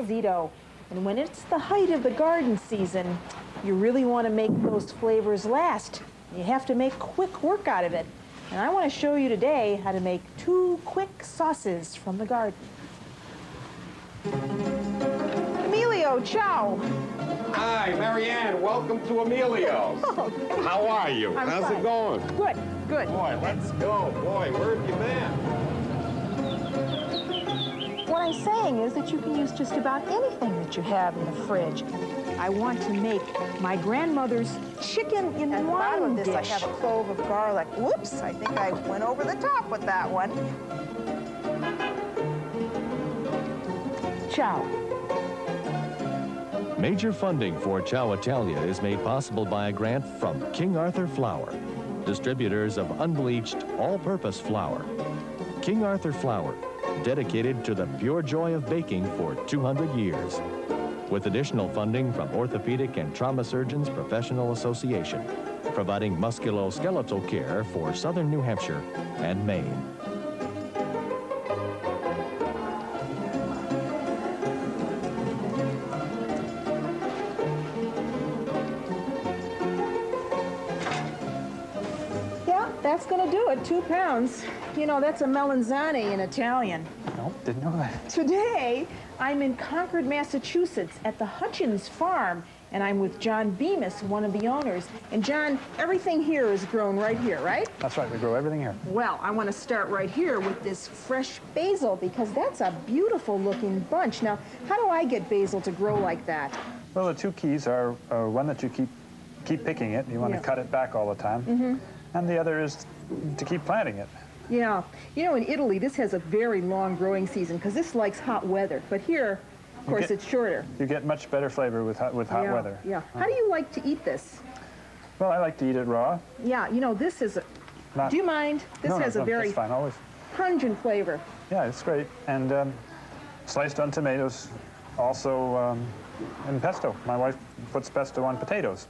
Zito. And when it's the height of the garden season, you really want to make those flavors last. You have to make quick work out of it. And I want to show you today how to make 2 quick sauces from the garden. Emilio, ciao. Hi, Marianne. Welcome to Emilio's. Oh, how are you? How's fine. it going? Good, good. Boy, let's go. Boy, where have you been? What I'm saying is that you can use just about anything that you have in the fridge. I want to make my grandmother's chicken in At the one bottom of this, dish. I have a clove of garlic. Whoops, I think I went over the top with that one. Ciao. Major funding for Ciao Italia is made possible by a grant from King Arthur Flour, distributors of unbleached, all-purpose flour. King Arthur Flour, dedicated to the pure joy of baking for 200 years. With additional funding from Orthopedic and Trauma Surgeons Professional Association, providing musculoskeletal care for Southern New Hampshire and Maine. Yeah, that's gonna do it, 2 pounds. You know, that's a melanzane in Italian. Nope, didn't know that. Today, I'm in Concord, Massachusetts at the Hutchins Farm, and I'm with John Bemis, one of the owners. And John, everything here is grown right here, right? That's right, we grow everything here. Well, I want to start right here with this fresh basil because that's a beautiful looking bunch. Now, how do I get basil to grow like that? Well, the 2 keys are one that you keep picking it. You want to cut it back all the time. And the other is to keep planting it. Yeah, you know, in Italy, this has a very long growing season because this likes hot weather. But here, of course, it's shorter. You get much better flavor with hot weather. Yeah. How do you like to eat this? Well, I like to eat it raw. Yeah, you know, this is do you mind? This has a very that's fine, always. pungent flavor. Yeah, it's great. And sliced on tomatoes, also in pesto. My wife puts pesto on potatoes.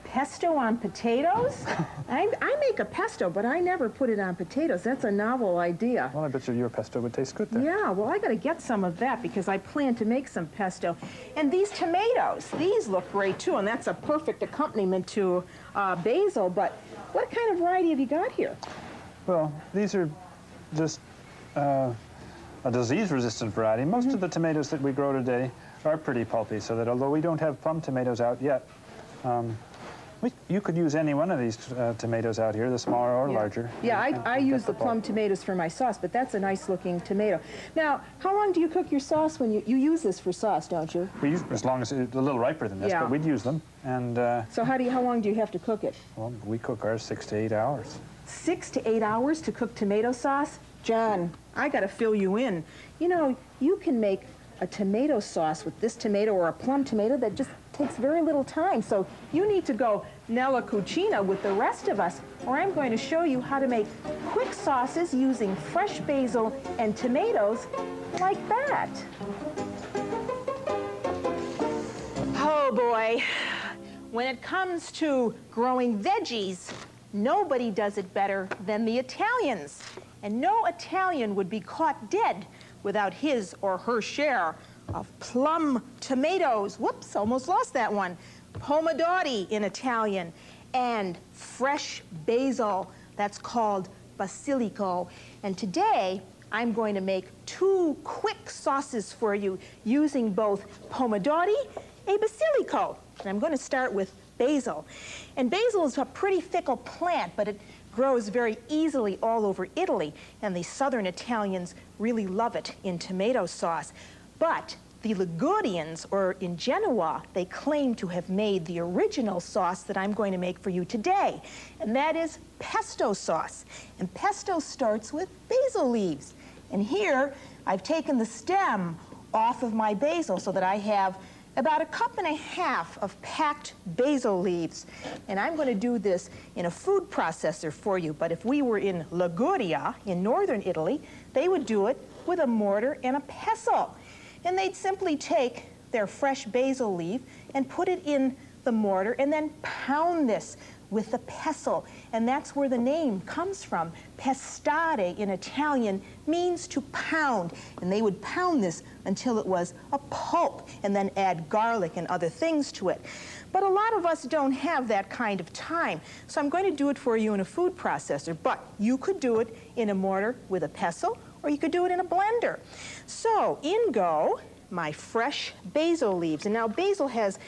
Pesto on potatoes? I make a pesto, but I never put it on potatoes. That's a novel idea. Well, I bet you your pesto would taste good there. Yeah, well, I got to get some of that because I plan to make some pesto. And these tomatoes, these look great too, and that's a perfect accompaniment to basil. But what kind of variety have you got here? Well, these are just a disease-resistant variety. Most of the tomatoes that we grow today are pretty pulpy, so that although we don't have plum tomatoes out yet, you could use any one of these tomatoes out here, the smaller or larger. Yeah, I use the plum tomatoes for my sauce, but that's a nice looking tomato. Now, how long do you cook your sauce when you use this for sauce, don't you? We use, as long as it's a little riper than this, but we'd use them. And so how long do you have to cook it? well, we cook ours 6 to 8 hours. 6 to 8 hours to cook tomato sauce? John, I got to fill you in. You know, you can make a tomato sauce with this tomato or a plum tomato that just takes very little time. So you need to go nella cucina with the rest of us, or I'm going to show you how to make quick sauces using fresh basil and tomatoes like that. Oh boy, when it comes to growing veggies, nobody does it better than the Italians. And no Italian would be caught dead without his or her share of plum tomatoes. Whoops, almost lost that one. Pomodori in Italian. And fresh basil, that's called basilico. And today, I'm going to make 2 quick sauces for you using both pomodori and basilico. And I'm going to start with basil. And basil is a pretty fickle plant, but it grows very easily all over Italy, and the southern Italians really love it in tomato sauce. But the Ligurians, or in Genoa, they claim to have made the original sauce that I'm going to make for you today, and that is pesto sauce. And pesto starts with basil leaves. And here, I've taken the stem off of my basil so that I have about 1.5 cups of packed basil leaves. And I'm going to do this in a food processor for you, but if we were in Liguria, in northern Italy, they would do it with a mortar and a pestle. And they'd simply take their fresh basil leaf and put it in the mortar and then pound this with the pestle, and that's where the name comes from. Pestare in Italian means to pound, and they would pound this until it was a pulp and then add garlic and other things to it. But a lot of us don't have that kind of time, so I'm going to do it for you in a food processor, but you could do it in a mortar with a pestle, or you could do it in a blender. So in go my fresh basil leaves, and now basil has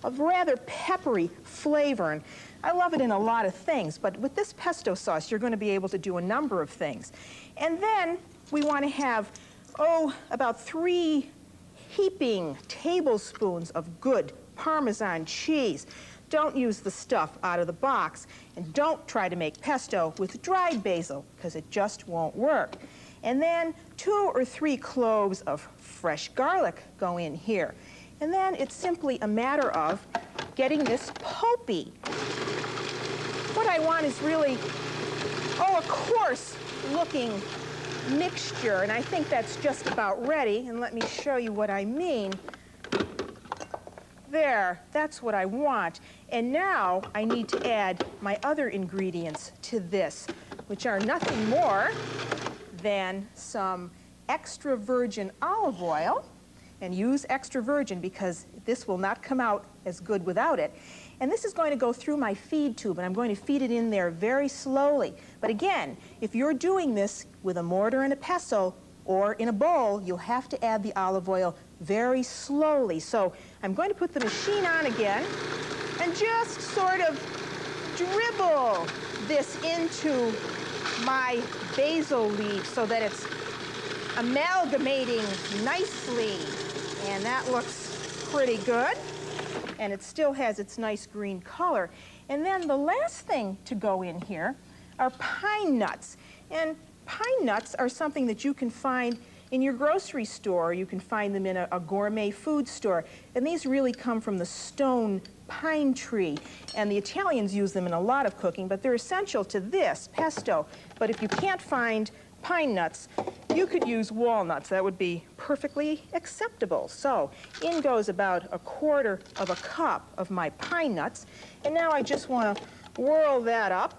a rather peppery flavor, and I love it in a lot of things, but with this pesto sauce, you're going to be able to do a number of things. And then we want to have, about 3 heaping tablespoons of good Parmesan cheese. Don't use the stuff out of the box, and don't try to make pesto with dried basil, because it just won't work. And then 2 or 3 cloves of fresh garlic go in here. And then it's simply a matter of getting this pulpy. What I want is really, a coarse-looking mixture, and I think that's just about ready. And let me show you what I mean. There, that's what I want. And now I need to add my other ingredients to this, which are nothing more than some extra virgin olive oil, and use extra virgin because this will not come out as good without it. And this is going to go through my feed tube, and I'm going to feed it in there very slowly. But again, if you're doing this with a mortar and a pestle or in a bowl, you'll have to add the olive oil very slowly. So I'm going to put the machine on again and just sort of dribble this into my basil leaf so that it's amalgamating nicely. And that looks pretty good. And it still has its nice green color. And then the last thing to go in here are pine nuts. And pine nuts are something that you can find in your grocery store. You can find them in a gourmet food store. And these really come from the stone pine tree. And the Italians use them in a lot of cooking, but they're essential to this pesto. But if you can't find pine nuts, you could use walnuts. That would be perfectly acceptable. So in goes about 1/4 of a cup of my pine nuts. And now I just want to whirl that up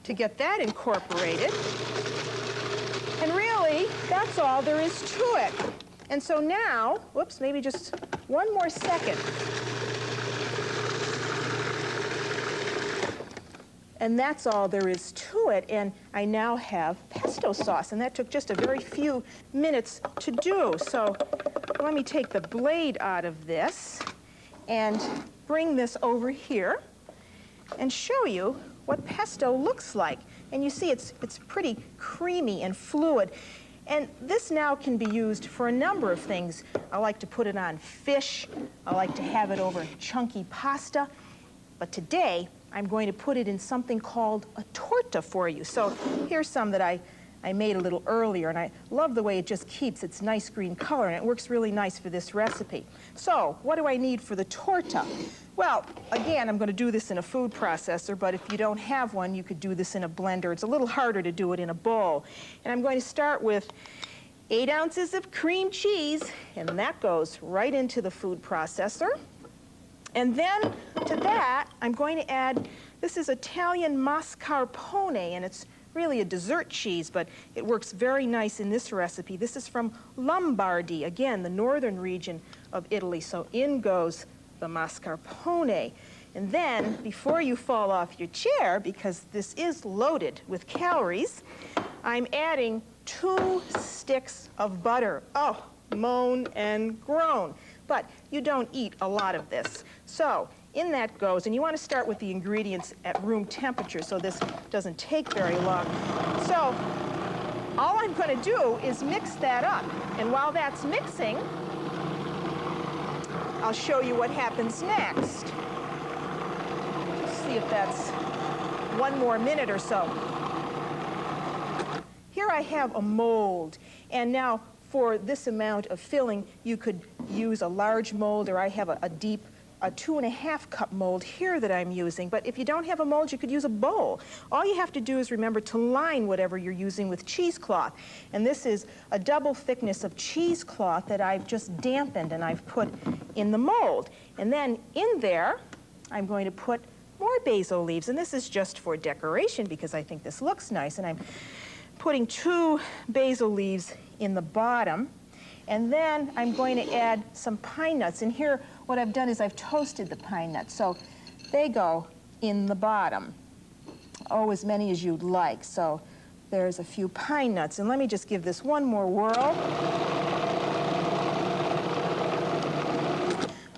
to get that incorporated. And really, that's all there is to it. And so now, whoops, maybe just one more second. And that's all there is to it. And I now have pesto sauce. And that took just a very few minutes to do. So let me take the blade out of this and bring this over here and show you what pesto looks like. And you see it's pretty creamy and fluid. And this now can be used for a number of things. I like to put it on fish. I like to have it over chunky pasta. But today, I'm going to put it in something called a torta for you. So here's some that I made a little earlier, and I love the way it just keeps its nice green color, and it works really nice for this recipe. So what do I need for the torta? Well, again, I'm going to do this in a food processor, but if you don't have one, you could do this in a blender. It's a little harder to do it in a bowl. And I'm going to start with 8 ounces of cream cheese, and that goes right into the food processor. And then to that, I'm going to add, this is Italian mascarpone, and it's really a dessert cheese, but it works very nice in this recipe. This is from Lombardy, again, the northern region of Italy. So in goes the mascarpone. And then, before you fall off your chair, because this is loaded with calories, I'm adding 2 sticks of butter. Oh, moan and groan. But you don't eat a lot of this. So in that goes, and you want to start with the ingredients at room temperature so this doesn't take very long. So all I'm going to do is mix that up. And while that's mixing, I'll show you what happens next. See if that's 1 more minute or so. Here I have a mold, and now for this amount of filling, you could use a large mold, or I have a deep, 2.5 cup mold here that I'm using. But if you don't have a mold, you could use a bowl. All you have to do is remember to line whatever you're using with cheesecloth. And this is a double thickness of cheesecloth that I've just dampened and I've put in the mold. And then in there, I'm going to put more basil leaves, and this is just for decoration because I think this looks nice, and I'm putting 2 basil leaves in the bottom, and then I'm going to add some pine nuts, and here what I've done is I've toasted the pine nuts, so they go in the bottom. Oh, as many as you'd like, so there's a few pine nuts, and let me just give this one more whirl.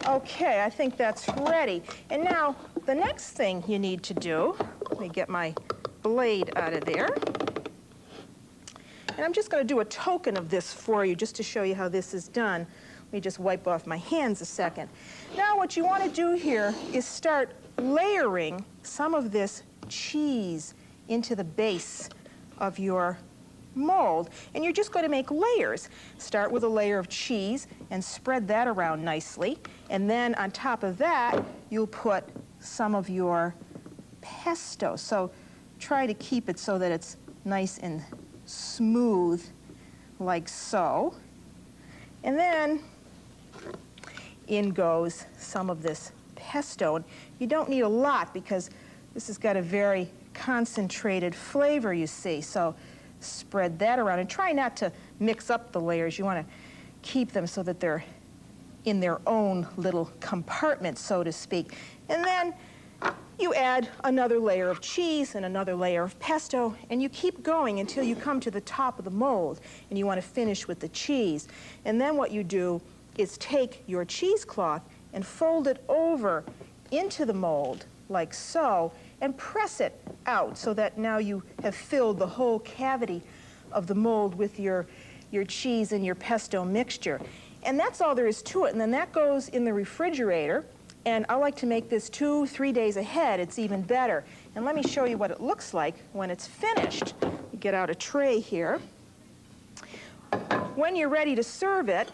Okay, I think that's ready. And now, the next thing you need to do, let me get my blade out of there. And I'm just going to do a token of this for you, just to show you how this is done. Let me just wipe off my hands a second. Now, what you want to do here is start layering some of this cheese into the base of your mold, and you're just going to make layers. Start with a layer of cheese and spread that around nicely, and then on top of that you'll put some of your pesto. So try to keep it so that it's nice and smooth, like so. And then in goes some of this pesto. And you don't need a lot because this has got a very concentrated flavor, you see. So spread that around and try not to mix up the layers. You want to keep them so that they're in their own little compartment, so to speak. And then you add another layer of cheese and another layer of pesto, and you keep going until you come to the top of the mold, and you want to finish with the cheese. And then what you do is take your cheesecloth and fold it over into the mold, like so, and press it out so that now you have filled the whole cavity of the mold with your cheese and your pesto mixture. And that's all there is to it. And then that goes in the refrigerator. And I like to make this 2-3 days ahead. It's even better. And let me show you what it looks like when it's finished. Get out a tray here. When you're ready to serve it,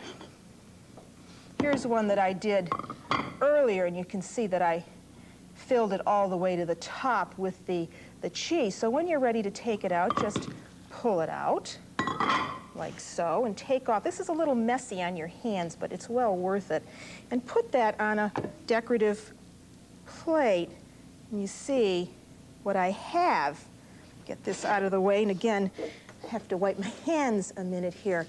here's one that I did earlier, and you can see that I filled it all the way to the top with the cheese. So when you're ready to take it out, just pull it out like so and take off. This is a little messy on your hands, but it's well worth it. And put that on a decorative plate. And you see what I have. Get this out of the way, and again, I have to wipe my hands a minute here.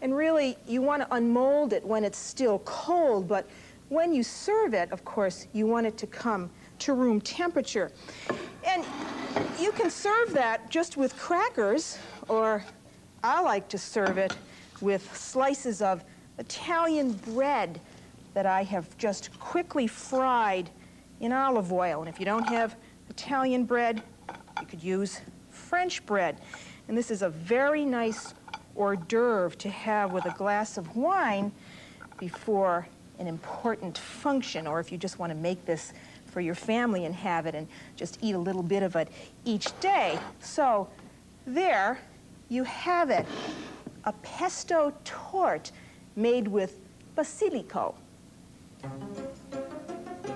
And really, you want to unmold it when it's still cold, but when you serve it, of course, you want it to come to room temperature. And you can serve that just with crackers, or I like to serve it with slices of Italian bread that I have just quickly fried in olive oil. And if you don't have Italian bread, you could use French bread. And this is a very nice hors d'oeuvre to have with a glass of wine before an important function, or if you just want to make this for your family and have it and just eat a little bit of it each day. So there you have it, a pesto torte made with basilico.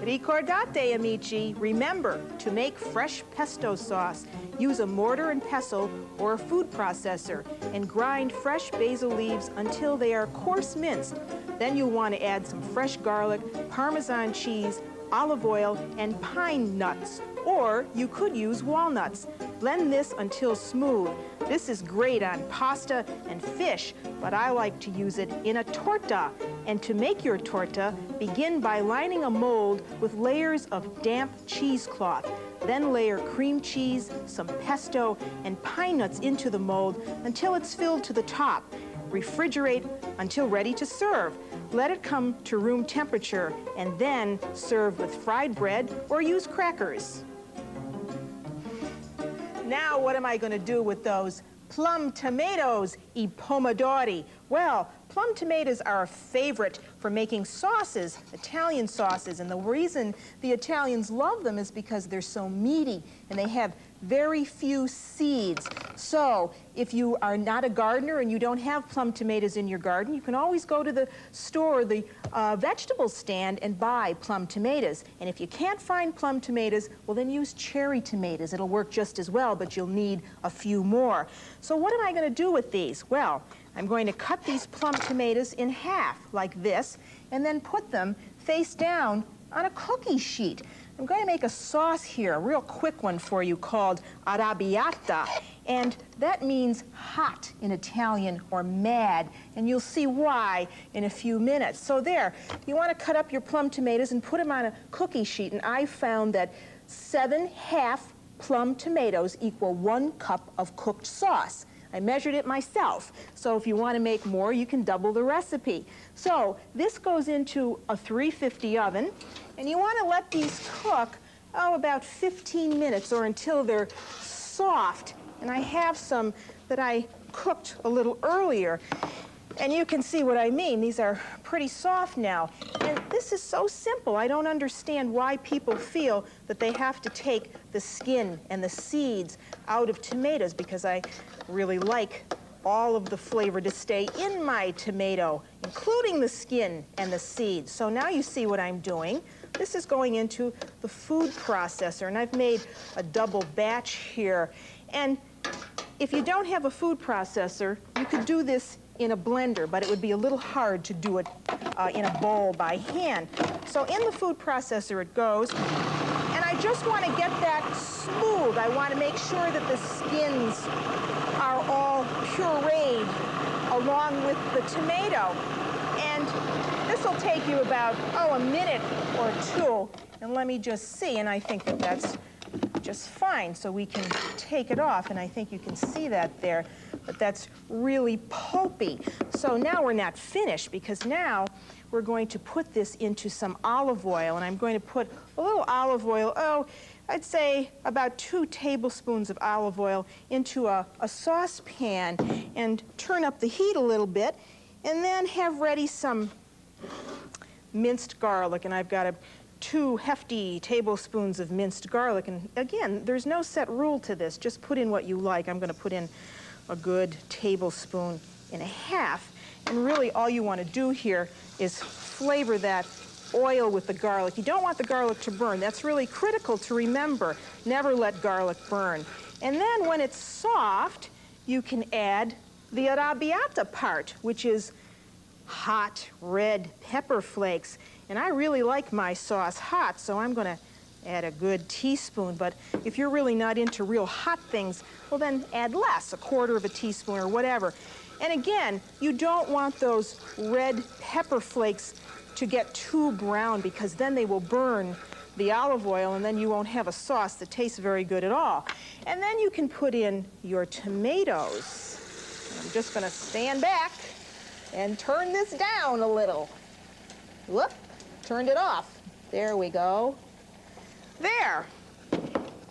Ricordate, amici, remember to make fresh pesto sauce. Use a mortar and pestle or a food processor and grind fresh basil leaves until they are coarse minced. Then you'll want to add some fresh garlic, Parmesan cheese, olive oil, and pine nuts. Or you could use walnuts. Blend this until smooth. This is great on pasta and fish, but I like to use it in a torta. And to make your torta, begin by lining a mold with layers of damp cheesecloth. Then layer cream cheese, some pesto, and pine nuts into the mold until it's filled to the top. Refrigerate until ready to serve. Let it come to room temperature and then serve with fried bread or use crackers. Now, what am I going to do with those plum tomatoes, I pomodori? Well, plum tomatoes are a favorite for making sauces, Italian sauces, and the reason the Italians love them is because they're so meaty and they have very few seeds. So if you are not a gardener and you don't have plum tomatoes in your garden, you can always go to the store, the vegetable stand, and buy plum tomatoes. And if you can't find plum tomatoes, well, then use cherry tomatoes. It'll work just as well, but you'll need a few more. So what am I going to do with these? Well, I'm going to cut these plum tomatoes in half like this and then put them face down on a cookie sheet. I'm going to make a sauce here, a real quick one for you called arrabbiata. And that means hot in Italian, or mad. And you'll see why in a few minutes. So there, you want to cut up your plum tomatoes and put them on a cookie sheet. And I found that 7 half plum tomatoes equal 1 cup of cooked sauce. I measured it myself. So if you want to make more, you can double the recipe. So this goes into a 350 oven, and you want to let these cook, about 15 minutes or until they're soft. And I have some that I cooked a little earlier. And you can see what I mean. These are pretty soft now. And this is so simple. I don't understand why people feel that they have to take the skin and the seeds out of tomatoes, because I really like all of the flavor to stay in my tomato, including the skin and the seeds. So now you see what I'm doing. This is going into the food processor, and I've made a double batch here. And if you don't have a food processor, you could do this in a blender, but it would be a little hard to do it in a bowl by hand. So in the food processor it goes, and I just want to get that smooth. I want to make sure that the skins are all pureed along with the tomato. And this will take you about, a minute or two. And let me just see, and I think that that's just fine. So we can take it off, and I think you can see that there, but that's really pulpy. So now we're not finished, because now we're going to put this into some olive oil, and I'm going to put a little olive oil, I'd say about 2 tablespoons of olive oil into a saucepan, and turn up the heat a little bit, and then have ready some minced garlic, and I've got 2 hefty tablespoons of minced garlic. And again, there's no set rule to this. Just put in what you like. I'm going to put in a good 1.5 tablespoons. And really all you want to do here is flavor that oil with the garlic. You don't want the garlic to burn. That's really critical to remember. Never let garlic burn. And then when it's soft, you can add the arrabbiata part, which is hot red pepper flakes. And I really like my sauce hot, so I'm going to add a good teaspoon. But if you're really not into real hot things, well, then add less, 1/4 teaspoon or whatever. And again, you don't want those red pepper flakes to get too brown, because then they will burn the olive oil, and then you won't have a sauce that tastes very good at all. And then you can put in your tomatoes. I'm just going to stand back and turn this down a little. Whoop, turned it off. There we go. There.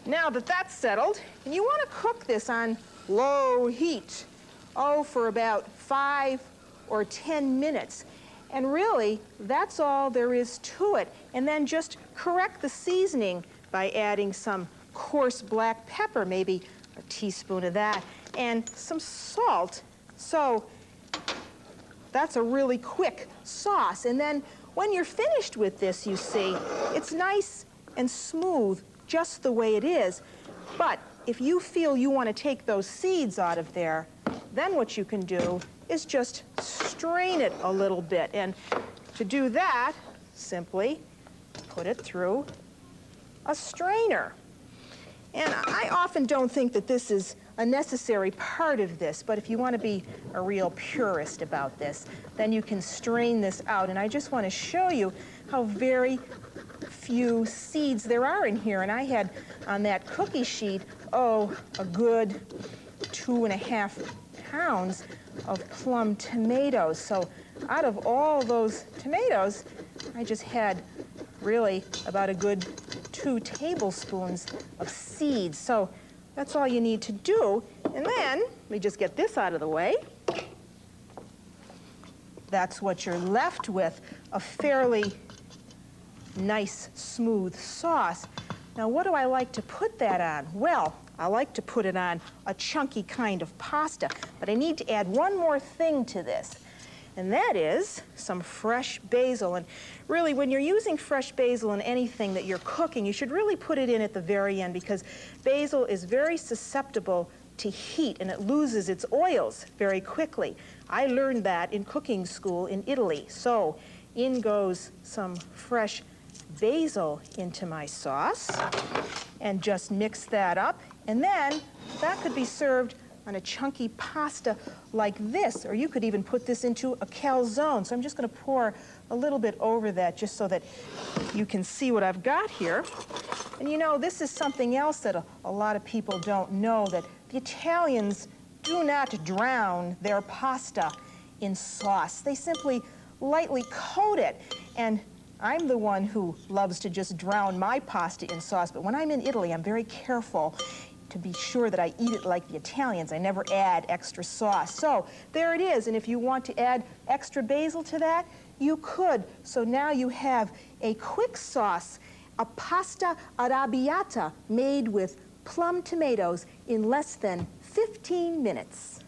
Now that that's settled, and you want to cook this on low heat, for about 5 or 10 minutes. And really, that's all there is to it. And then just correct the seasoning by adding some coarse black pepper, maybe a teaspoon of that, and some salt. So that's a really quick sauce. And then when you're finished with this, you see, it's nice and smooth just the way it is. But if you feel you want to take those seeds out of there, then what you can do is just strain it a little bit. And to do that, simply put it through a strainer. And I often don't think that this is a necessary part of this, but if you want to be a real purist about this, then you can strain this out. And I just want to show you how very few seeds there are in here. And I had on that cookie sheet, a good 2.5 pounds of plum tomatoes. So out of all those tomatoes, I just had really about a good 2 tablespoons of seeds. So that's all you need to do. And then, let me just get this out of the way. That's what you're left with, a fairly nice, smooth sauce. Now, what do I like to put that on? Well, I like to put it on a chunky kind of pasta, but I need to add one more thing to this, and that is some fresh basil. And really, when you're using fresh basil in anything that you're cooking, you should really put it in at the very end, because basil is very susceptible to heat, and it loses its oils very quickly. I learned that in cooking school in Italy. So in goes some fresh basil into my sauce and just mix that up. And then that could be served on a chunky pasta like this, or you could even put this into a calzone. So I'm just going to pour a little bit over that just so that you can see what I've got here. And you know, this is something else that a lot of people don't know, that the Italians do not drown their pasta in sauce. They simply lightly coat it. And I'm the one who loves to just drown my pasta in sauce, but when I'm in Italy, I'm very careful to be sure that I eat it like the Italians. I never add extra sauce. So there it is, and if you want to add extra basil to that, you could. So now you have a quick sauce, a pasta arrabbiata made with plum tomatoes in less than 15 minutes.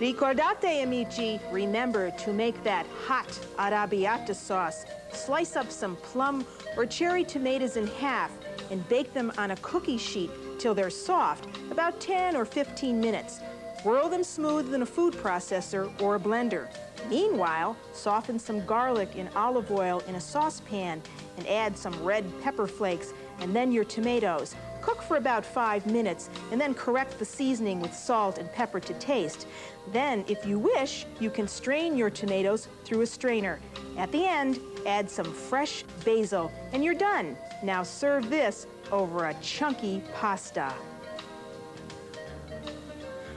Ricordate, amici, remember to make that hot arrabbiata sauce. Slice up some plum or cherry tomatoes in half and bake them on a cookie sheet till they're soft, about 10 or 15 minutes. Whirl them smooth in a food processor or a blender. Meanwhile, soften some garlic in olive oil in a saucepan and add some red pepper flakes and then your tomatoes. Cook for about 5 minutes and then correct the seasoning with salt and pepper to taste. Then, if you wish, you can strain your tomatoes through a strainer. At the end, add some fresh basil and you're done. Now serve this over a chunky pasta.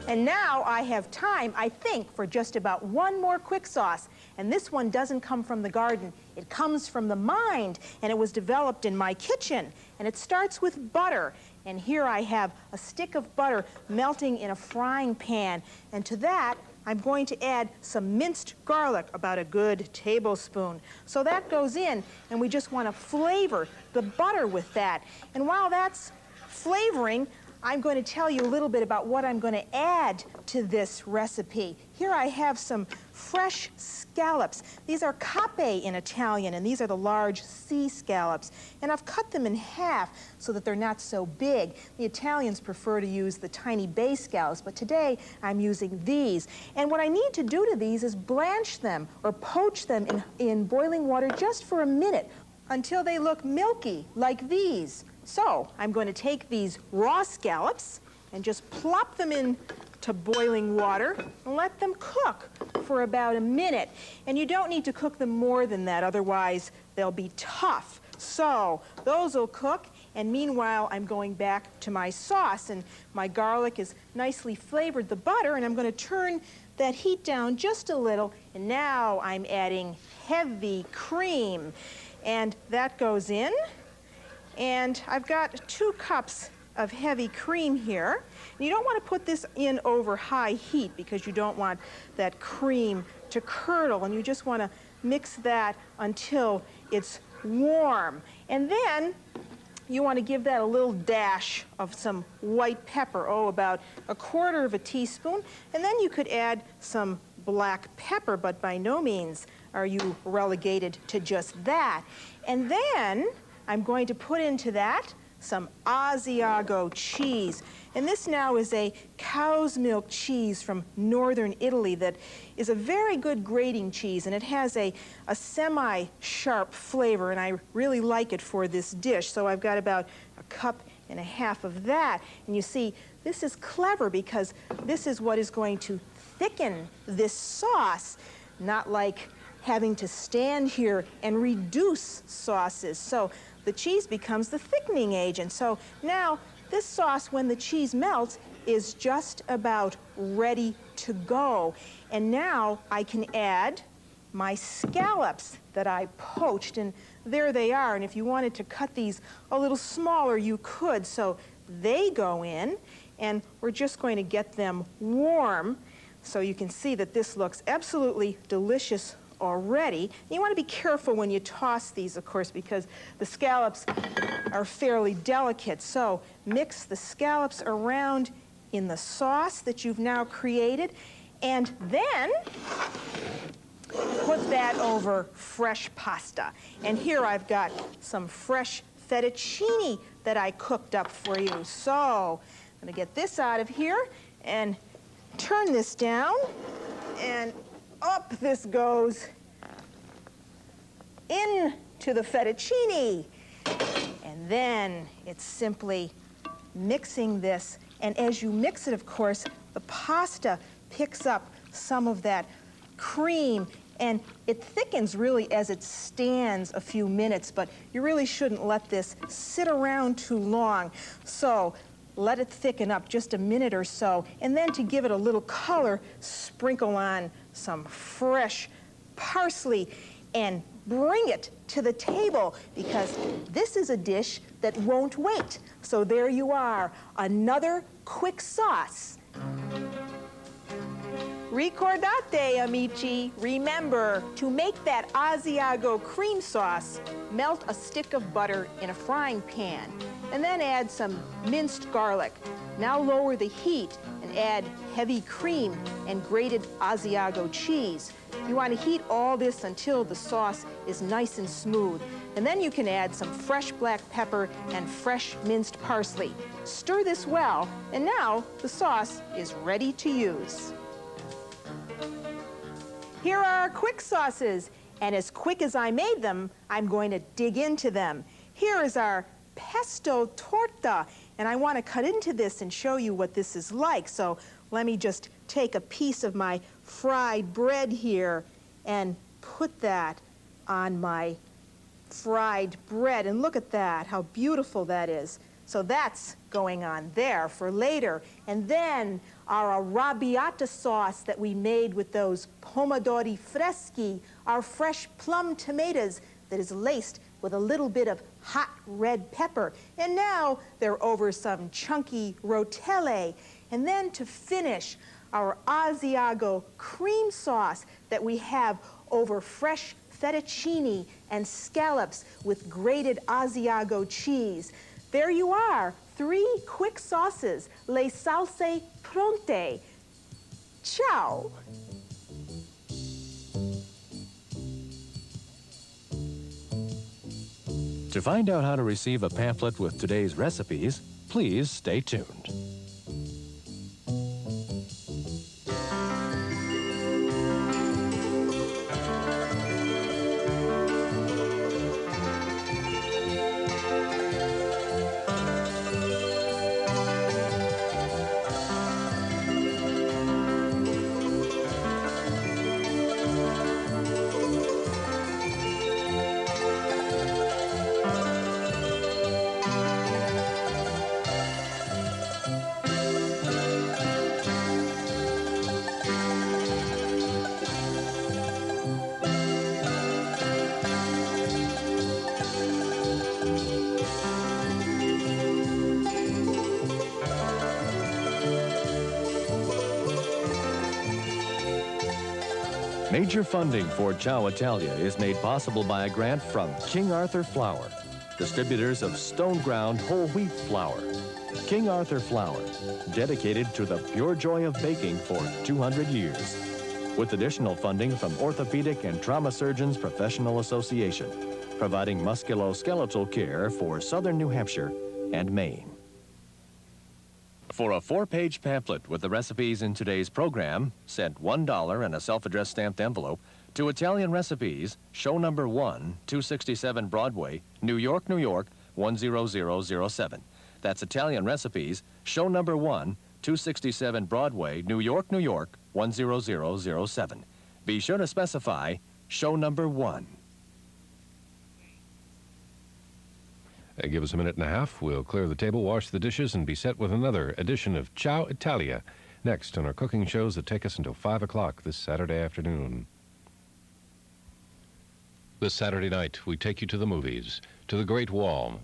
And now I have time, I think, for just about one more quick sauce. And this one doesn't come from the garden. It comes from the mind, and it was developed in my kitchen. And it starts with butter. And here I have a stick of butter melting in a frying pan. And to that, I'm going to add some minced garlic, about a good tablespoon. So that goes in, and we just want to flavor the butter with that. And while that's flavoring, I'm going to tell you a little bit about what I'm going to add to this recipe. Here I have some fresh scallops. These are cappe in Italian, and these are the large sea scallops. And I've cut them in half so that they're not so big. The Italians prefer to use the tiny bay scallops, but today I'm using these. And what I need to do to these is blanch them or poach them in boiling water just for a minute until they look milky like these. So I'm going to take these raw scallops and just plop them into boiling water and let them cook for about a minute. And you don't need to cook them more than that, otherwise they'll be tough. So those will cook, and meanwhile I'm going back to my sauce, and my garlic is nicely flavored the butter, and I'm going to turn that heat down just a little, and now I'm adding heavy cream, and that goes in. And I've got 2 cups of heavy cream here. And you don't want to put this in over high heat because you don't want that cream to curdle, and you just want to mix that until it's warm. And then you want to give that a little dash of some white pepper, about 1/4 teaspoon. And then you could add some black pepper, but by no means are you relegated to just that. And then I'm going to put into that some Asiago cheese. And this now is a cow's milk cheese from northern Italy that is a very good grating cheese, and it has a semi-sharp flavor, and I really like it for this dish. So I've got about 1.5 cups of that. And you see, this is clever because this is what is going to thicken this sauce, not like having to stand here and reduce sauces. So the cheese becomes the thickening agent. So now this sauce, when the cheese melts, is just about ready to go. And now I can add my scallops that I poached, and there they are. And if you wanted to cut these a little smaller, you could. So they go in, and we're just going to get them warm. So you can see that this looks absolutely delicious already. You want to be careful when you toss these, of course, because the scallops are fairly delicate. So mix the scallops around in the sauce that you've now created, and then put that over fresh pasta. And here I've got some fresh fettuccine that I cooked up for you. So I'm going to get this out of here and turn this down, and up this goes. into the fettuccine. And then it's simply mixing this. And as you mix it, of course, the pasta picks up some of that cream, and it thickens really as it stands a few minutes, but you really shouldn't let this sit around too long. So let it thicken up just a minute or so, and then to give it a little color, sprinkle on some fresh parsley and bring it to the table, because this is a dish that won't wait. So there you are, another quick sauce. Ricordate, amici. Remember, to make that Asiago cream sauce, melt a stick of butter in a frying pan, and then add some minced garlic. Now lower the heat and add heavy cream and grated Asiago cheese. You want to heat all this until the sauce is nice and smooth. And then you can add some fresh black pepper and fresh minced parsley. Stir this well, and now the sauce is ready to use. Here are our quick sauces, and as quick as I made them, I'm going to dig into them. Here is our pesto torta, and I want to cut into this and show you what this is like. So let me just take a piece of my fried bread here and put that on my fried bread, and look at that, how beautiful that is. So that's going on there for later. And then our arrabbiata sauce that we made with those pomodori freschi, our fresh plum tomatoes that is laced with a little bit of hot red pepper. And now they're over some chunky rotelle. And then to finish, our Asiago cream sauce that we have over fresh fettuccine and scallops with grated Asiago cheese. There you are, 3 quick sauces, le salse pronte. Ciao. To find out how to receive a pamphlet with today's recipes, please stay tuned. Major funding for Ciao Italia is made possible by a grant from King Arthur Flour, distributors of stone-ground whole wheat flour. King Arthur Flour, dedicated to the pure joy of baking for 200 years. With additional funding from Orthopedic and Trauma Surgeons Professional Association, providing musculoskeletal care for Southern New Hampshire and Maine. For a 4-page pamphlet with the recipes in today's program, send $1 in a self-addressed stamped envelope to Italian Recipes, Show Number 1, 267 Broadway, New York, New York, 10007. That's Italian Recipes, Show Number 1, 267 Broadway, New York, New York, 10007. Be sure to specify Show Number 1. Give us a minute and a half. We'll clear the table, wash the dishes, and be set with another edition of Ciao Italia next on our cooking shows that take us until 5 o'clock this Saturday afternoon. This Saturday night, we take you to the movies, to the Great Wall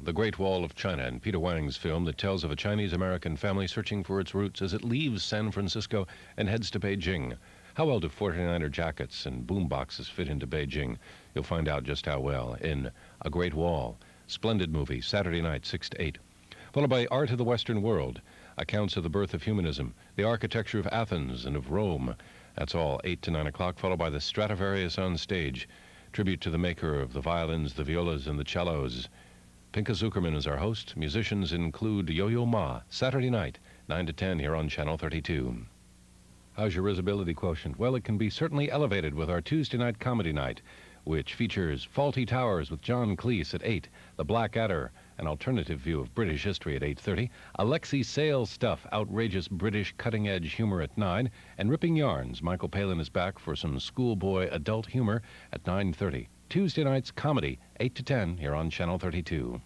of China, in Peter Wang's film that tells of a Chinese-American family searching for its roots as it leaves San Francisco and heads to Beijing. How well do 49er jackets and boom boxes fit into Beijing? You'll find out just how well in A Great Wall. Splendid movie, Saturday night, 6 to 8. Followed by Art of the Western World, accounts of the birth of humanism, the architecture of Athens and of Rome. That's all, 8 to 9 o'clock, followed by the Stradivarius on stage, tribute to the maker of the violins, the violas, and the cellos. Pinka Zuckerman is our host. Musicians include Yo-Yo Ma, Saturday night, 9 to 10 here on Channel 32. How's your risibility quotient? Well, it can be certainly elevated with our Tuesday night comedy night, which features Faulty Towers with John Cleese at 8, The Blackadder, an alternative view of British history at 8:30, Alexi Sale's Stuff, outrageous British cutting-edge humor at 9, and Ripping Yarns, Michael Palin is back for some schoolboy adult humor at 9:30. Tuesday night's comedy, 8 to 10, here on Channel 32.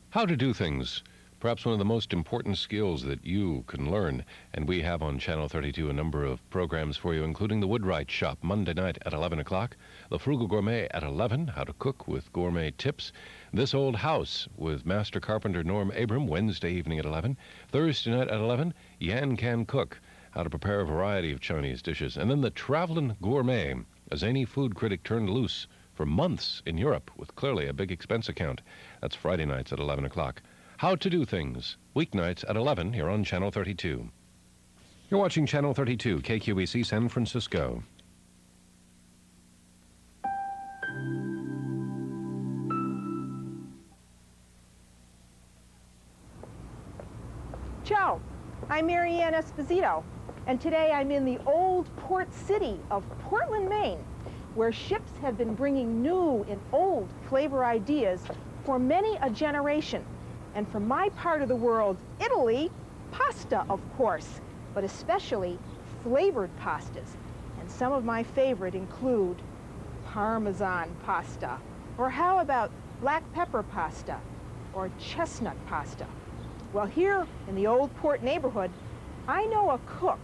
How to do things. Perhaps one of the most important skills that you can learn. And we have on Channel 32 a number of programs for you, including the Woodwright Shop, Monday night at 11 o'clock, The Frugal Gourmet at 11, how to cook with gourmet tips, This Old House with Master Carpenter Norm Abram, Wednesday evening at 11, Thursday night at 11, Yan Can Cook, how to prepare a variety of Chinese dishes, and then The Travelin' Gourmet, a zany food critic turned loose for months in Europe with clearly a big expense account. That's Friday nights at 11 o'clock. How to Do Things, weeknights at 11 here on Channel 32. You're watching Channel 32, KQEC San Francisco. Ciao, I'm Marianne Esposito, and today I'm in the old port city of Portland, Maine, where ships have been bringing new and old flavor ideas for many a generation. And from my part of the world, Italy, pasta, of course, but especially flavored pastas. And some of my favorite include Parmesan pasta, or how about black pepper pasta, or chestnut pasta. Well, here in the Old Port neighborhood, I know a cook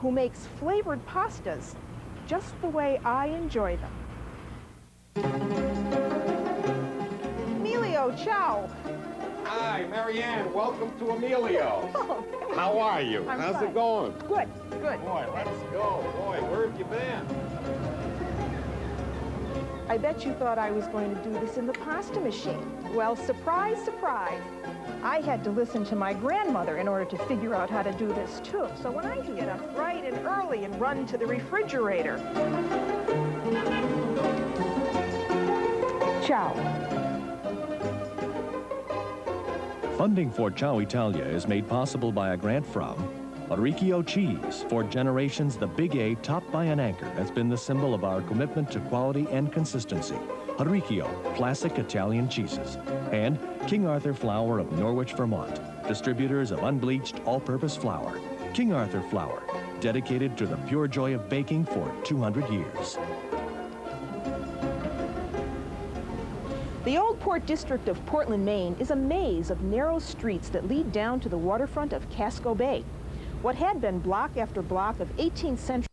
who makes flavored pastas just the way I enjoy them. Emilio, ciao. Hi, Marianne. Welcome to Emilio. Oh, How are you? I'm How's fine. it going? Good, good. Boy, let's go. Boy, where have you been? I bet you thought I was going to do this in the pasta machine. Well, surprise, surprise. I had to listen to my grandmother in order to figure out how to do this too. So when I get up bright and early and run to the refrigerator. Ciao. Funding for Ciao Italia is made possible by a grant from Orecchio Cheese. For generations, the Big A, topped by an anchor, has been the symbol of our commitment to quality and consistency. Orecchio, classic Italian cheeses. And King Arthur Flour of Norwich, Vermont, distributors of unbleached all-purpose flour. King Arthur Flour, dedicated to the pure joy of baking for 200 years. The Old Port District of Portland, Maine is a maze of narrow streets that lead down to the waterfront of Casco Bay. What had been block after block of 18th century